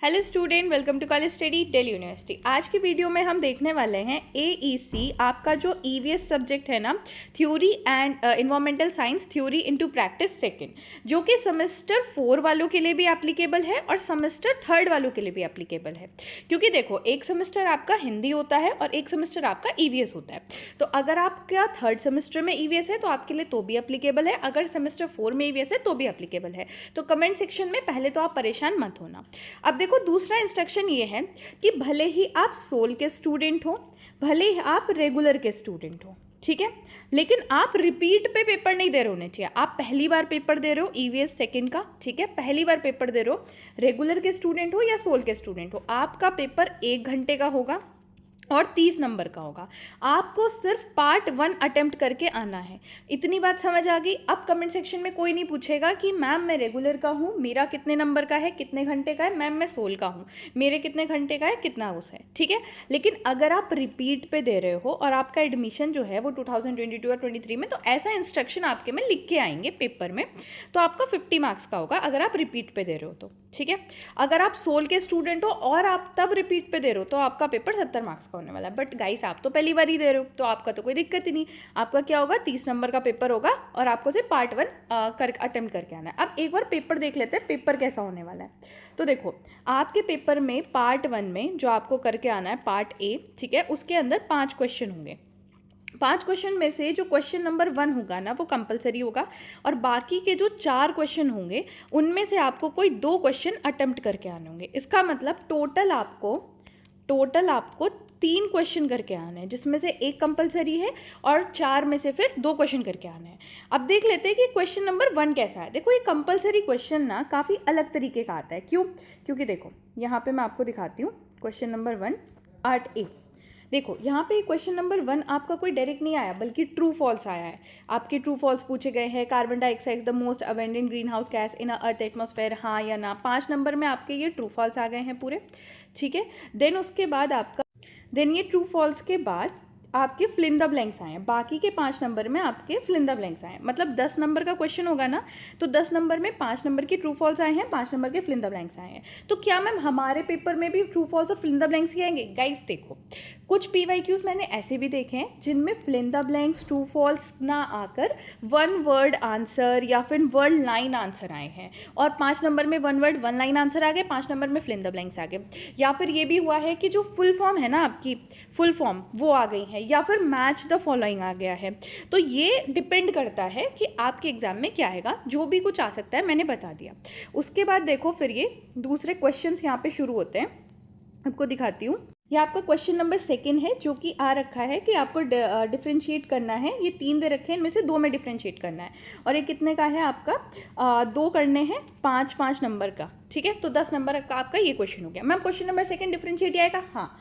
Hello student, welcome to college study Delhi University. आज की video में हम देखने वाले हैं एईसी आपका जो ईवीएस सब्जेक्ट है ना, theory and environmental science theory into practice second, जो कि सेमेस्टर 4 वालों के लिए भी एप्लीकेबल है और सेमेस्टर 3 वालों के लिए भी एप्लीकेबल है। क्योंकि देखो, एक सेमेस्टर आपका हिंदी होता है और एक सेमेस्टर आपका ईवीएस होता है। तो अगर आपका 3rd सेमेस्टर में ईवीएस है तो आपके लिए तो भी एप्लीकेबल है, अगर सेमेस्टर 4 में ईवीएस है तो भी एप्लीकेबल है। तो कमेंट सेक्शन में पहले तो आप परेशान मत होना। अब देखो, दूसरा इंस्ट्रक्शन ये है कि भले ही आप सोल के स्टूडेंट हो, भले ही आप रेगुलर के स्टूडेंट हो, ठीक है, लेकिन आप रिपीट पे पेपर नहीं दे रहे होने चाहिए। आप पहली बार पेपर दे रहे हो ईवीएस सेकंड का, ठीक है, पहली बार पेपर दे रहे हो, रेगुलर के स्टूडेंट हो या सोल के स्टूडेंट हो, आपका पेपर 1 घंटे का होगा और 30 नंबर का होगा। आपको सिर्फ पार्ट 1 अटेम्प्ट करके आना है। इतनी बात समझ आ गई। अब कमेंट सेक्शन में कोई नहीं पूछेगा कि मैम मैं रेगुलर का हूँ, मेरा कितने नंबर का है, कितने घंटे का है, मैम मैं सोल का हूँ, मेरे कितने घंटे का है, कितना उस है, ठीक है। लेकिन अगर आप रिपीट पे दे रहे हो और आपका एडमिशन जो है वो 2022 और 23 में, तो ऐसा इंस्ट्रक्शन आपके में लिख के आएंगे पेपर में, तो आपका 50 मार्क्स का होगा अगर आप रिपीट पे दे रहे हो तो, ठीक है। अगर आप सोल के स्टूडेंट हो और आप तब रिपीट पे दे रहे हो तो आपका पेपर 70 मार्क्स का होने वाला है। बट गाइस, आप तो पहली बार ही दे रहे हो तो आपका तो कोई दिक्कत ही नहीं। आपका क्या होगा, 30 नंबर का पेपर होगा और आपको सिर्फ पार्ट 1 अटेम्प्ट करके आना है। अब एक बार पेपर देख लेते हैं, पेपर कैसा होने वाला है। तो देखो, आपके पेपर में पार्ट 1 में जो आपको करके आना है पार्ट ए, ठीक है, उसके अंदर 5 क्वेश्चन होंगे। 5 क्वेश्चन में से जो क्वेश्चन नंबर 1 होगा ना, वो कंपलसरी होगा, और बाकी के जो 4 क्वेश्चन होंगे उनमें से आपको कोई 2 क्वेश्चन अटेम्प्ट करके आने होंगे। इसका मतलब टोटल आपको 3 क्वेश्चन करके आने हैं, जिसमें से 1 कंपलसरी है और 4 में से फिर 2 क्वेश्चन करके आने हैं। अब देख लेते हैं कि क्वेश्चन नंबर 1 कैसा है। देखो, ये कंपलसरी क्वेश्चन ना काफ़ी अलग तरीके का आता है। क्यों? क्योंकि देखो, यहाँ पे मैं आपको दिखाती हूँ क्वेश्चन नंबर 1 पार्ट ए। देखो, यहाँ पे क्वेश्चन नंबर 1 आपका कोई डायरेक्ट नहीं आया, बल्कि ट्रू फॉल्स आया है। आपके ट्रू फॉल्स पूछे गए हैं। Carbon dioxide the most abundant green house gas in earth atmosphere, हाँ या ना। 5 नंबर में आपके ये ट्रू फॉल्स आ गए हैं पूरे, ठीक है। देन ये ट्रू फॉल्स के बाद आपके फिल द ब्लैंक्स आए हैं। बाकी के 5 नंबर में आपके फिल द ब्लैंक्स आए हैं। मतलब 10 नंबर का क्वेश्चन होगा ना, तो 10 नंबर में 5 नंबर की ट्रू फॉल्स आए हैं, 5 नंबर के फिल द ब्लैंक्स आए हैं। तो क्या मैम हमारे पेपर में भी ट्रू फॉल्स और फिल द ब्लैंक्स ही आएंगे? गाइस देखो, कुछ पीवाईक्यूज मैंने ऐसे भी देखे हैं जिनमें fill the blanks true false ना आकर 1 वर्ड आंसर या फिर वर्ड लाइन आंसर आए हैं, और 5 नंबर में 1 वर्ड 1 लाइन आंसर आ गए, 5 नंबर में फिल द ब्लैंक्स आ गए। या फिर ये भी हुआ है कि जो फुल फॉर्म है ना, आपकी फुल फॉर्म वो आ गई है, या फिर मैच द फॉलोइंग आ गया है। तो ये डिपेंड करता है कि आपके एग्जाम में क्या आएगा। जो भी कुछ आ सकता है मैंने बता दिया। उसके बाद देखो, फिर ये दूसरे क्वेश्चंस यहाँ पे शुरू होते हैं। आपको दिखाती हूँ। ये आपका क्वेश्चन नंबर 2 है, जो कि आ रखा है कि आपको डिफ्रेंशिएट करना है। ये 3 दे रखे हैं, इनमें से 2 में डिफ्रेंशिएट करना है। और ये कितने का है आपका? 2 करने हैं 5 नंबर का, ठीक है। तो 10 नंबर का आपका ये क्वेश्चन हो गया। मैम क्वेश्चन नंबर 2 डिफ्रेंशिएट आएगा? हाँ।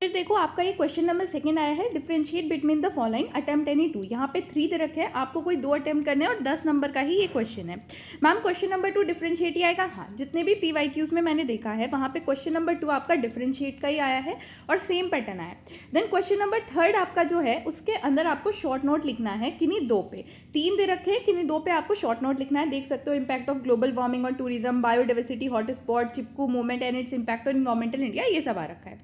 फिर देखो, आपका ये क्वेश्चन नंबर 2 आया है, differentiate between the following, attempt any 2। यहाँ पे 3 दे रखे हैं, आपको कोई 2 अटेम्प्ट करने हैं और 10 नंबर का ही ये क्वेश्चन है। मैम क्वेश्चन नंबर 2 डिफरेंशिएट ही आएगा? हाँ। जितने भी पीवाईक्यूज में मैंने देखा है वहाँ पे क्वेश्चन नंबर 2 आपका डिफरेंशिएट का ही आया है और सेम पैटर्न आया है। देन क्वेश्चन नंबर 3 आपका जो है, उसके अंदर आपको शॉर्ट नोट लिखना है किन्हीं 2 पे। 3 दे रखे हैं, किन्हीं 2 पे आपको शॉर्ट नोट लिखना है। देख सकते हो, इम्पैक्ट ऑफ ग्लोबल वार्मिंग और tourism, biodiversity, hotspot, Chipko movement and its impact on environmental India, ये सब आ रखा है।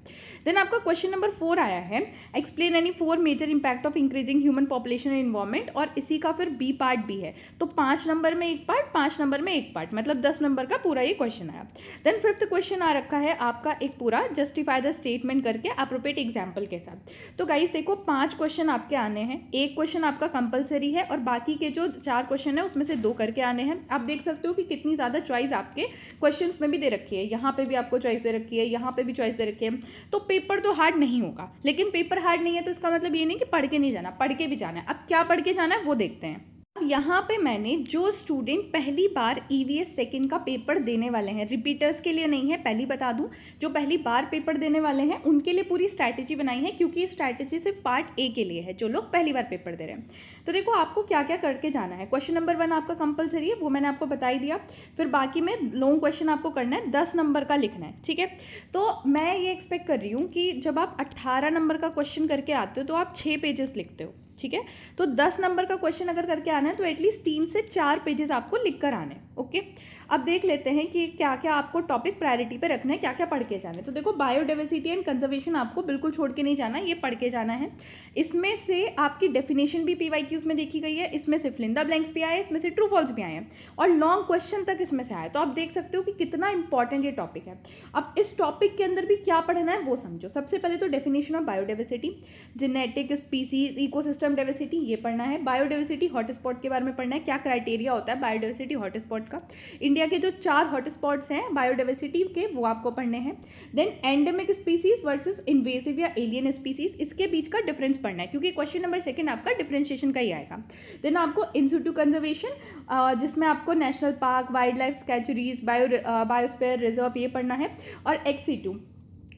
देन आपका क्वेश्चन नंबर 4 आया है, explain any 4 major impact of increasing human population and environment, और इसी का फिर बी पार्ट भी है। तो 5 नंबर में 1 पार्ट, 5 नंबर में 1 पार्ट, मतलब 10 नंबर का पूरा ये क्वेश्चन आया। देन 5th क्वेश्चन आ रखा है आपका एक पूरा, जस्टिफाई द स्टेटमेंट करके अप्रोप्रिएट एग्जाम्पल के साथ। तो गाइस देखो, 5 क्वेश्चन आपके आने हैं, 1 क्वेश्चन आपका कंपलसरी है और बाकी के जो 4 क्वेश्चन है उसमें से 2 करके आने हैं। आप देख सकते हो कि कितनी ज़्यादा चॉइस आपके क्वेश्चन में भी दे रखी है। यहाँ पे भी आपको चॉइस दे रखी है, यहाँ पे भी चॉइस दे रखी है। तो पेपर तो हार्ड नहीं होगा, लेकिन पेपर हार्ड नहीं है तो इसका मतलब ये नहीं कि पढ़ के नहीं जाना, पढ़ के भी जाना है। अब क्या पढ़ के जाना है वो देखते हैं। अब यहाँ पे मैंने जो स्टूडेंट पहली बार ईवीएस सेकंड का पेपर देने वाले हैं, रिपीटर्स के लिए नहीं है, पहली बता दूं, जो पहली बार पेपर देने वाले हैं उनके लिए पूरी स्ट्रैटेजी बनाई है, क्योंकि ये स्ट्रैटेजी सिर्फ पार्ट ए के लिए है, जो लोग पहली बार पेपर दे रहे हैं। तो देखो, आपको क्या क्या करके जाना है। क्वेश्चन नंबर 1 आपका कंपलसरी है, वो मैंने आपको बता ही दिया। फिर बाकी में लॉन्ग क्वेश्चन आपको करना है, 10 नंबर का लिखना है, ठीक है। तो मैं ये एक्सपेक्ट कर रही हूँ कि जब आप 18 नंबर का क्वेश्चन करके आते हो तो आप 6 पेजेस लिखते हो, ठीक है। तो 10 नंबर का क्वेश्चन अगर करके आना है तो एटलीस्ट 3 से 4 पेजेस आपको लिख कर आने हैं। ओके, अब देख लेते हैं कि क्या क्या आपको टॉपिक प्रायोरिटी पे रखना है, क्या क्या पढ़ के जाना है। तो देखो, बायोडाइवर्सिटी एंड कंजर्वेशन आपको बिल्कुल छोड़ के नहीं जाना, ये पढ़ के जाना है। इसमें से आपकी डेफिनेशन भी PYQs में देखी गई है, इसमें से फिल इन द ब्लैंक्स भी आए, इसमें से ट्रू फॉल्स भी आए हैं, और लॉन्ग क्वेश्चन तक इसमें से आए। तो आप देख सकते हो कि कितना इंपॉर्टेंट ये टॉपिक है। अब इस टॉपिक के अंदर भी क्या पढ़ना है वो समझो। सबसे पहले तो definition of biodiversity, genetic, species, ecosystem diversity, ये पढ़ना है। बायोडाइवर्सिटी हॉटस्पॉट के बारे में पढ़ना है, क्या क्राइटेरिया होता है बायोडाइवर्सिटी हॉटस्पॉट का। इंडिया के जो 4 हॉटस्पॉट्स हैं बायोडाइवर्सिटी के, वो आपको पढ़ने हैं। Then endemic species versus invasive या एलियन स्पीसीज, इसके बीच का डिफरेंस पढ़ना है, क्योंकि क्वेश्चन नंबर 2 आपका डिफरेंशिएशन का ही आएगा। देन आपको इन सिटू कंजर्वेशन, जिसमें आपको national park, wild life sanctuaries, biosphere reserve, ये पढ़ना है। और एक्स सिटू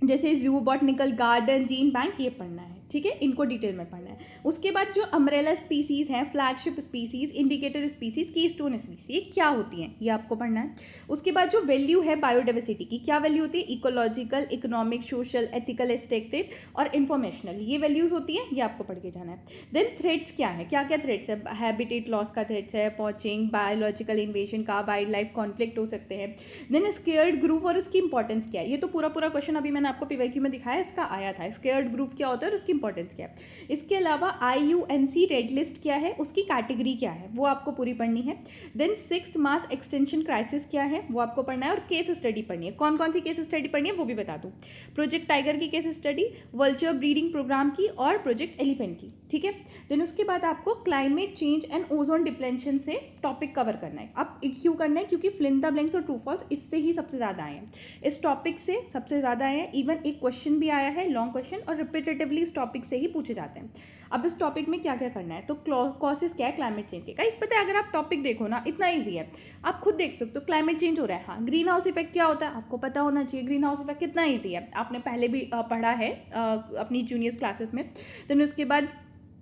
जैसे जू, बॉटनिकल गार्डन, जीन बैंक, ये पढ़ना है। ठीक है, इनको डिटेल में पढ़ना है। उसके बाद जो अम्ब्रेला स्पीसीज़ हैं, flagship species, indicator species, keystone species, ये क्या होती हैं ये आपको पढ़ना है। उसके बाद जो वैल्यू है बायोडाइवर्सिटी की, क्या वैल्यू होती है, ecological, economic, social, ethical, aesthetic और इन्फॉर्मेशनल, ये वैल्यूज़ होती हैं, ये आपको पढ़ के जाना है। देन थ्रेट्स क्या है, क्या क्या थ्रेट्स है, हैबिटेट लॉस का थ्रेट्स है, पॉचिंग, बायोलॉजिकल इन्वेजन का, वाइल्ड लाइफ कॉन्फ्लिक्ट हो सकते हैं। देन स्केयर्ड ग्रुप और इसकी इंपॉर्टेंस क्या है, ये तो पूरा क्वेश्चन अभी मैंने आपको PYQ में दिखाया, इसका आया था। स्केयर्ड ग्रुप क्या होता है और उसकी इंपॉर्टेंस क्या है। इसके अलावा IUNC रेड लिस्ट क्या है, उसकी कैटेगरी क्या है, वो आपको पूरी पढ़नी है। देन 6th मास एक्सटेंशन क्राइसिस क्या है, वो आपको पढ़ना है। और केस स्टडी पढ़नी है, कौन कौन सी केस स्टडी पढ़नी है वो भी बता दूं। प्रोजेक्ट टाइगर की case study, vulture breeding programme की, और प्रोजेक्ट एलिफेंट की। ठीक है, देन उसके बाद आपको climate change and ozone depletion से टॉपिक कवर करना है। अब क्यों करना है, क्योंकि फिल इन द ब्लैंक्स और ट्रू फॉल्स इससे ही सबसे ज़्यादा आए हैं, इस टॉपिक से सबसे ज़्यादा आए हैं। इवन एक क्वेश्चन भी आया है लॉन्ग क्वेश्चन, और रिपीटेटिवली इस टॉपिक से ही पूछे जाते हैं। अब इस टॉपिक में क्या क्या करना है, तो कॉसेस क्या है क्लाइमेट चेंज के, गाइस पता है, अगर आप टॉपिक देखो ना, इतना ईजी है, आप खुद देख सकते हो। क्लाइमेट चेंज हो रहा है, हाँ। ग्रीन हाउस इफेक्ट क्या होता है आपको पता होना चाहिए। ग्रीन हाउस इफेक्ट कितना ईजी है, आपने पहले भी पढ़ा है अपनी जूनियर्स क्लासेस में। देन उसके बाद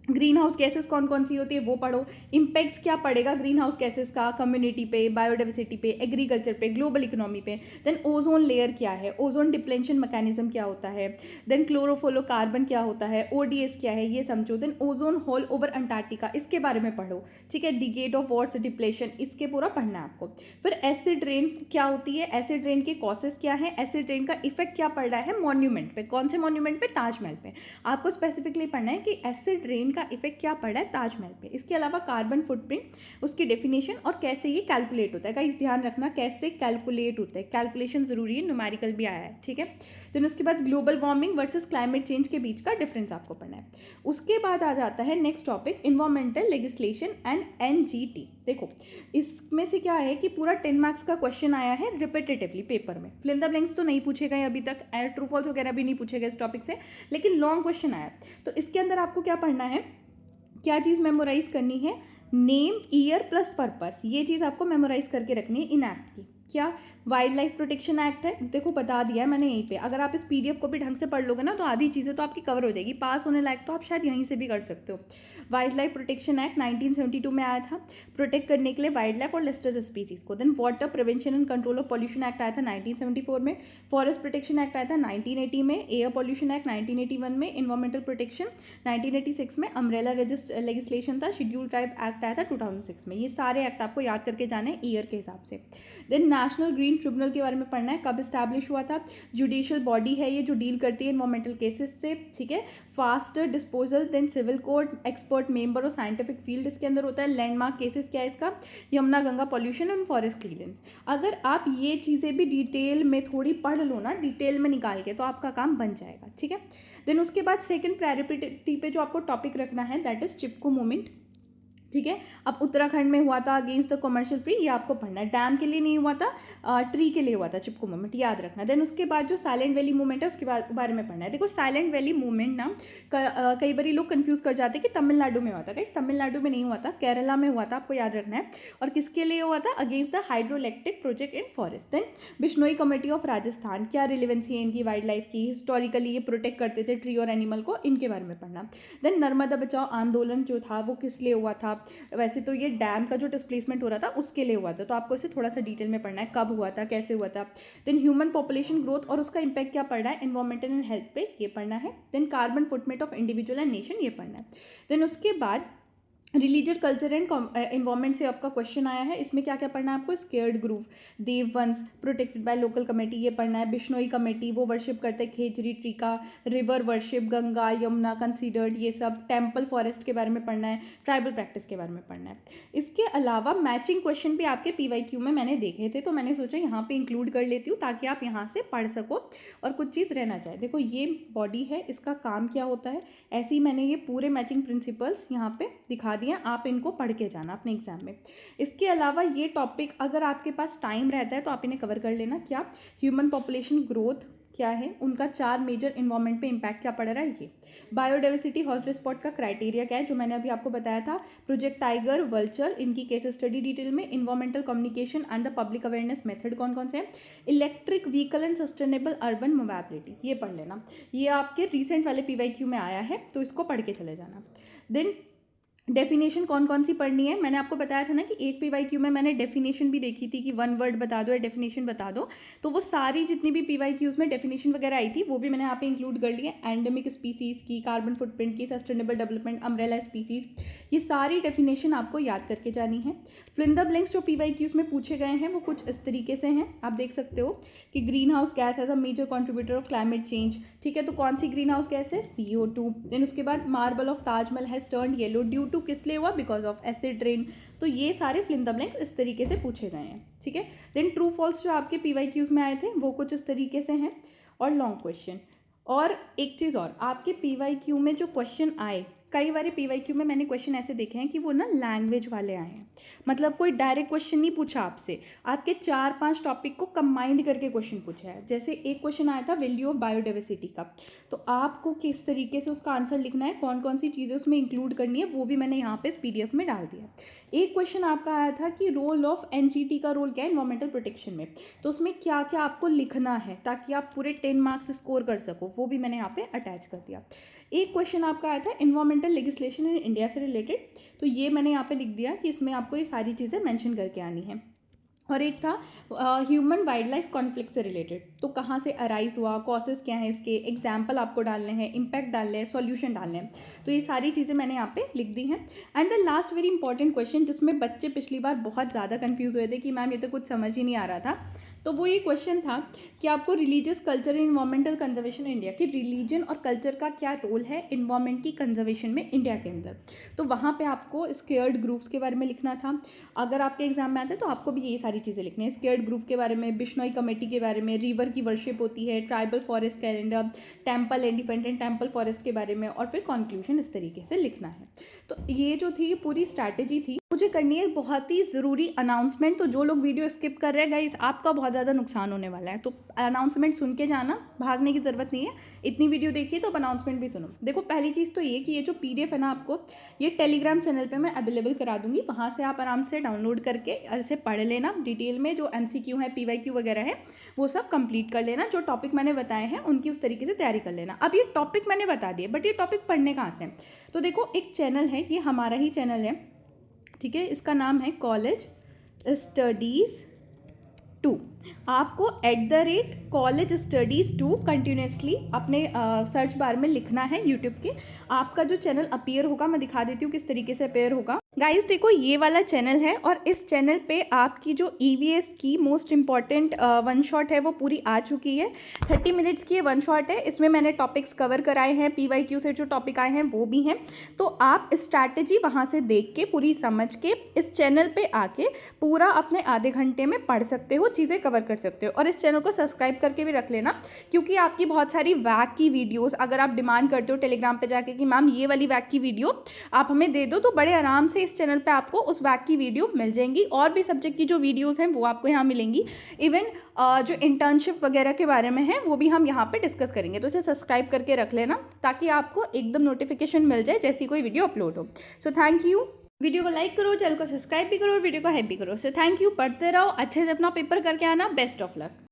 ग्रीन हाउस गैसेस कौन कौन सी होती है वो पढ़ो। इम्पैक्ट्स क्या पड़ेगा ग्रीन हाउस गैसेस का कम्युनिटी पे, बायोडाइवर्सिटी पे, एग्रीकल्चर पे, ग्लोबल इकोनॉमी पे। देन ओजोन लेयर क्या है, ओजोन डिप्लेशन मैकेनिज्म क्या होता है। देन क्लोरोफ्लोरोकार्बन क्या होता है, ODS क्या है, ये समझो। Then ozone hole over Antarctica, इसके बारे में पढ़ो। ठीक है, डिकेड ऑफ वॉर्स डिप्लेशन, इसके पूरा पढ़ना है आपको। फिर एसिड रेन क्या होती है, एसिड रेन के कॉसेस क्या है, एसिड रेन का इफेक्ट क्या पड़ रहा है मॉन्यूमेंट पे, कौन से मॉन्यूमेंट पे, ताजमहल पे। आपको स्पेसिफिकली पढ़ना है कि एसिड रेन का इफेक्ट क्या पड़ा है ताजमहल पे। इसके अलावा कार्बन फुटप्रिंट, उसकी डेफिनेशन और कैसे ये कैलकुलेट होता है, गाइस ध्यान रखना कैसे कैलकुलेट होता है, कैलकुलेशन जरूरी है, न्यूमेरिकल भी आया है। ठीक है, देन उसके बाद global warming versus climate change के बीच का डिफरेंस आपको पढ़ना है। उसके बाद आ जाता है next topic, environmental legislation and NGT। देखो इसमें से क्या है कि पूरा 10 मार्क्स का क्वेश्चन आया है रिपीटेटिवली पेपर में। फिल इन द ब्लैंक्स तो नहीं पूछे गए अभी तक, ट्रू फॉल्स वगैरह भी नहीं पूछे गए इस टॉपिक से, लेकिन लॉन्ग क्वेश्चन आया। तो इसके अंदर आपको क्या पढ़ना है, क्या चीज़ मेमोराइज करनी है, नेम, ईयर प्लस पर्पस, ये चीज़ आपको मेमोराइज करके रखनी है इन एक्ट की। क्या वाइल्ड लाइफ प्रोटेक्शन एक्ट है, देखो बता दिया है मैंने यहीं पे। अगर आप इस PDF को भी ढंग से पढ़ लोगे ना तो आधी चीज़ें तो आपकी कवर हो जाएगी, पास होने लायक तो आप शायद यहीं से भी कर सकते हो। वाइल्ड लाइफ प्रोटेक्शन एक्ट 1972 में आया था, प्रोटेक्ट करने के लिए वाइल्ड लाइफ और लिस्टर्स स्पीसीज को। Then water prevention and control of pollution act आया था 1974 में, फॉरेस्ट प्रोटेक्शन एक्ट आया था 1980 में, एयर पॉल्यूशन एक्ट 1981 में, इन्वायरमेंटल प्रोटेक्शन 1986 में, अम्ब्रेला लेजिस्लेशन था, शेड्यूल ट्राइब एक्ट आया था 2006 में। ये सारे एक्ट आपको याद करके जाने हैं ईयर के हिसाब से। देन नेशनल ग्रीन ट्रिब्यूनल के बारे में पढ़ना है, कब इस्टेब्लिश हुआ था, जुडिशियल बॉडी है ये जो डील करती है इन्वायरमेंटल केसेस से। ठीक है, faster disposal, then civil code, expert member और साइंटिफिक फील्ड इसके अंदर होता है। लैंडमार्क केसेस क्या है इसका, Yamuna Ganga pollution and forest clearance. अगर आप ये चीज़ें भी डिटेल में थोड़ी पढ़ लो ना, डिटेल में निकाल के, तो आपका काम बन जाएगा। ठीक है, देन उसके बाद सेकंड प्रायोरिटी पे जो आपको टॉपिक रखना है दैट इज चिपको मूवमेंट। ठीक है, अब उत्तराखंड में हुआ था अगेंस्ट द कमर्शियल फ्री, ये आपको पढ़ना है। डैम के लिए नहीं हुआ था, ट्री के लिए हुआ था चिपको मूवमेंट, याद रखना। देन उसके बाद जो साइलेंट वैली मूवमेंट है उसके बारे में पढ़ना है। देखो साइलेंट वैली मूवमेंट ना कई बार लोग कंफ्यूज कर जाते हैं कि तमिलनाडु में हुआ था, गाइस तमिलनाडु में नहीं हुआ था, केरला में हुआ था, आपको याद रखना है। और किसके लिए हुआ था, against the hydroelectric project in forest. Then Bishnoi committee of Rajasthan, क्या रिलेवेंसी है इनकी वाइल्ड लाइफ की, हिस्टोरिकली ये प्रोटेक्ट करते थे ट्री और एनिमल को, इनके बारे में पढ़ना। देन नर्मदा बचाओ आंदोलन जो था वो किस लिए हुआ था, वैसे तो ये डैम का जो डिस्प्लेसमेंट हो रहा था उसके लिए हुआ था, तो आपको इसे थोड़ा सा डिटेल में पढ़ना है, कब हुआ था, कैसे हुआ था। देन ह्यूमन पॉपुलेशन ग्रोथ और उसका इंपैक्ट क्या पड़ रहा है एनवायरमेंटल एंड हेल्थ पे, ये पढ़ना है। Then carbon footprint of individual and nation, ये पढ़ना है। देन उसके बाद रिलीजियस कल्चर एंड इन्वायरमेंट से आपका क्वेश्चन आया है। इसमें क्या क्या पढ़ना है आपको? स्केयर्ड ग्रूव, देव वंश, प्रोटेक्टेड बाय लोकल कमेटी, ये पढ़ना है। बिश्नोई कमेटी, वो वर्शिप करते हैं खेजरी ट्री का। River worship, Ganga Yamuna considered, ये सब। टेम्पल फॉरेस्ट के बारे में पढ़ना है। ट्राइबल प्रैक्टिस के बारे में पढ़ना है। इसके अलावा मैचिंग क्वेश्चन भी आपके PYQ में मैंने देखे थे, तो मैंने सोचा यहाँ पे इंक्लूड कर लेती हूँ ताकि आप यहाँ से पढ़ सको और कुछ चीज़ रहना चाहिए। देखो ये बॉडी है, इसका काम क्या होता है, ऐसे ही मैंने ये पूरे मैचिंग प्रिंसिपल्स यहाँ पे दिखा दिए, आप इनको पढ़ के जाना अपने एग्जाम में। इसके अलावा ये टॉपिक अगर आपके पास टाइम रहता है तो आप इन्हें कवर कर लेना। क्या? ह्यूमन पॉपुलेशन ग्रोथ क्या है, उनका 4 मेजर इन्वायरमेंट पे इम्पैक्ट क्या पड़ रहा है, ये। बायोडाइवर्सिटी हॉटस्पॉट का क्राइटेरिया क्या है, जो मैंने अभी आपको बताया था। प्रोजेक्ट टाइगर, वल्चर, इनकी केस स्टडी डिटेल में। Environmental communication and the public awareness method कौन कौन से हैं। Electric vehicle and sustainable urban mobility, ये पढ़ लेना। ये आपके रिसेंट वाले PYQ में आया है, तो इसको पढ़ के चले जाना। देन डेफिनेशन कौन कौन सी पढ़नी है, मैंने आपको बताया था ना कि एक PYQ में मैंने डेफिनेशन भी देखी थी कि 1 वर्ड बता दो या डेफिनेशन बता दो, तो वो सारी जितनी भी PYQs में डेफिनेशन वगैरह आई थी वो भी मैंने यहाँ पे इंक्लूड कर ली है। एंडेमिक स्पीसीज़ की, कार्बन फुटप्रिंट की, सस्टेनेबल डेवलपमेंट, अम्ब्रेला स्पीसीज़, ये सारी डेफिनेशन आपको याद करके जानी है। फिल इन द ब्लैंक्स जो PYQs में पूछे गए हैं वो कुछ इस तरीके से हैं, आप देख सकते हो कि green house gas as a major contributor of climate change, ठीक है, तो कौन सी ग्रीन हाउस गैस है? CO2। देन उसके बाद marble of Taj Mahal has turned yellow due to, किस लिए हुआ? Because of acid rain. तो ये सारे फिल इन द ब्लैंक इस तरीके से पूछे गए हैं, ठीक है। देन ट्रू फॉल्स जो आपके PYQs में आए थे वो कुछ इस तरीके से हैं, और लॉन्ग क्वेश्चन। और एक चीज़ और, आपके PYQ में जो क्वेश्चन आए, कई बार PYQ में मैंने क्वेश्चन ऐसे देखे हैं कि वो ना लैंग्वेज वाले आए हैं, मतलब कोई डायरेक्ट क्वेश्चन नहीं पूछा आपसे, आपके 4-5 टॉपिक को कंबाइंड करके क्वेश्चन पूछा है। जैसे एक क्वेश्चन आया था वैल्यू ऑफ बायोडाइवर्सिटी का, तो आपको किस तरीके से उसका आंसर लिखना है, कौन कौन सी चीज़ें उसमें इंक्लूड करनी है, वो भी मैंने यहाँ पे इस PDF में डाल दिया। एक क्वेश्चन आपका आया था कि रोल ऑफ NGT का रोल क्या है इन्वायरमेंटल प्रोटेक्शन में, तो उसमें क्या क्या आपको लिखना है ताकि आप पूरे 10 मार्क्स स्कोर कर सको, वो भी मैंने यहाँ पे अटैच कर दिया। एक क्वेश्चन आपका आया था इन्वायरमेंटल लेजिस्लेशन इन इंडिया से रिलेटेड, तो ये मैंने यहाँ पे लिख दिया कि इसमें आपको ये सारी चीज़ें मेंशन करके आनी है। और एक था ह्यूमन वाइल्ड लाइफ कॉन्फ्लिक्ट से रिलेटेड, तो कहाँ से अराइज हुआ, कॉसेस क्या हैं इसके, एग्जाम्पल आपको डालने हैं, इम्पैक्ट डालने हैं, सॉल्यूशन डालने हैं, तो ये सारी चीज़ें मैंने यहाँ पे लिख दी हैं। And the last very important question, जिसमें बच्चे पिछली बार बहुत ज़्यादा कन्फ्यूज़ हुए थे कि मैम ये तो कुछ समझ ही नहीं आ रहा था, तो वो ये क्वेश्चन था कि आपको religious culture in environmental conservation India, कि रिलीजन और कल्चर का क्या रोल है इन्वायरमेंट की कंजर्वेशन में इंडिया के अंदर, तो वहाँ पे आपको स्केयर्ड ग्रुप्स के बारे में लिखना था। अगर आपके एग्जाम में आता है तो आपको भी ये सारी चीज़ें लिखनी है, स्केयर्ड ग्रुप के बारे में, बिश्नोई कमेटी के बारे में, रिवर की वर्शिप होती है, tribal forest calendar, temple independent temple forest के बारे में, और फिर कंक्लूजन इस तरीके से लिखना है। तो ये जो थी पूरी स्ट्रैटेजी थी। मुझे करनी है बहुत ही ज़रूरी अनाउंसमेंट, तो जो लोग वीडियो स्किप कर रहे हैं गाइस, आपका बहुत ज़्यादा नुकसान होने वाला है, तो अनाउंसमेंट सुन के जाना, भागने की ज़रूरत नहीं है, इतनी वीडियो देखिए तो अनाउंसमेंट भी सुनो। देखो पहली चीज़ तो ये कि ये जो PDF है ना, आपको ये टेलीग्राम चैनल पे मैं अवेलेबल करा दूंगी, वहाँ से आप आराम से डाउनलोड करके ऐसे पढ़ लेना डिटेल में, जो MCQ है, PYQ वगैरह है, वो सब कंप्लीट कर लेना, जो टॉपिक मैंने बताए हैं उनकी उस तरीके से तैयारी कर लेना। अब ये टॉपिक मैंने बता दिए, बट ये टॉपिक पढ़ने कहाँ से, तो देखो एक चैनल है, ये हमारा ही चैनल है, ठीक है, इसका नाम है कॉलेज स्टडीज़ 2। आपको @कॉलेज स्टडीज़ 2 कंटिन्यूसली अपने सर्च बार में लिखना है यूट्यूब के, आपका जो चैनल अपीयर होगा, मैं दिखा देती हूँ किस तरीके से अपीयर होगा। गाइस देखो ये वाला चैनल है, और इस चैनल पे आपकी जो EVS की मोस्ट इंपॉर्टेंट 1 शॉट है वो पूरी आ चुकी है। 30 मिनट्स की ये 1 शॉट है, इसमें मैंने टॉपिक्स कवर कराए हैं, PYQ से जो टॉपिक आए हैं वो भी हैं, तो आप स्ट्रैटेजी वहाँ से देख के पूरी समझ के इस चैनल पे आके पूरा अपने आधे घंटे में पढ़ सकते हो, चीज़ें कवर कर सकते हो। और इस चैनल को सब्सक्राइब करके भी रख लेना, क्योंकि आपकी बहुत सारी वैक की वीडियोज़ अगर आप डिमांड करते हो टेलीग्राम पर जाके कि मैम ये वाली वैक की वीडियो आप हमें दे दो, तो बड़े आराम से इस चैनल पे आपको उस वैक की वीडियो मिल जाएंगी, और भी सब्जेक्ट की जो वीडियोस हैं वो आपको यहाँ मिलेंगी। इवन जो इंटर्नशिप वगैरह के बारे में है वो भी हम यहाँ पे डिस्कस करेंगे, तो इसे सब्सक्राइब करके रख लेना ताकि आपको एकदम नोटिफिकेशन मिल जाए जैसी कोई वीडियो अपलोड हो। सो थैंक यू, वीडियो को लाइक करो, चैनल को सब्सक्राइब भी करो और वीडियो को हाइप भी करो। सो थैंक यू, पढ़ते रहो, अच्छे से अपना पेपर करके आना, बेस्ट ऑफ लक।